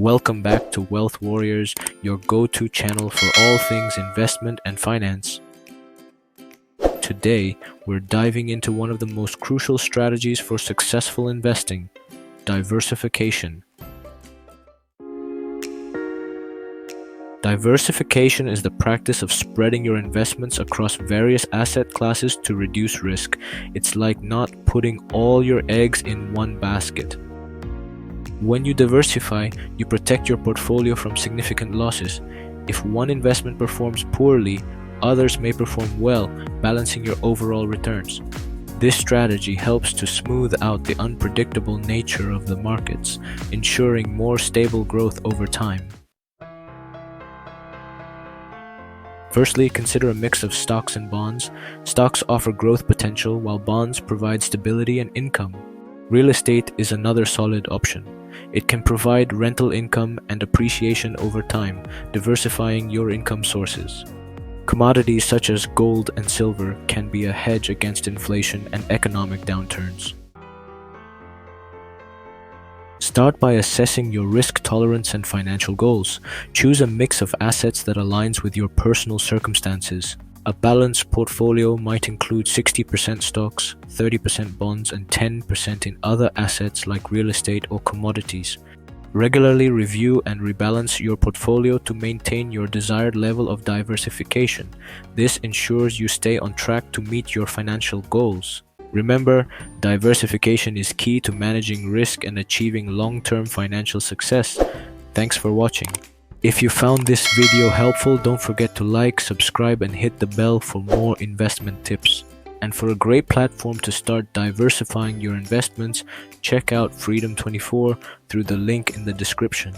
Welcome back to Wealth Warriors, your go-to channel for all things investment and finance. Today, we're diving into one of the most crucial strategies for successful investing, diversification. Diversification is the practice of spreading your investments across various asset classes to reduce risk. It's like not putting all your eggs in one basket. When you diversify, you protect your portfolio from significant losses. If one investment performs poorly, others may perform well, balancing your overall returns. This strategy helps to smooth out the unpredictable nature of the markets, ensuring more stable growth over time. Firstly, consider a mix of stocks and bonds. Stocks offer growth potential, while bonds provide stability and income. Real estate is another solid option. It can provide rental income and appreciation over time, diversifying your income sources. Commodities such as gold and silver can be a hedge against inflation and economic downturns. Start by assessing your risk tolerance and financial goals. Choose a mix of assets that aligns with your personal circumstances. A balanced portfolio might include 60% stocks, 30% bonds, and 10% in other assets like real estate or commodities. Regularly review and rebalance your portfolio to maintain your desired level of diversification. This ensures you stay on track to meet your financial goals. Remember, diversification is key to managing risk and achieving long-term financial success. Thanks for watching. If you found this video helpful, don't forget to like, subscribe, and hit the bell for more investment tips. And for a great platform to start diversifying your investments, check out Freedom 24 through the link in the description.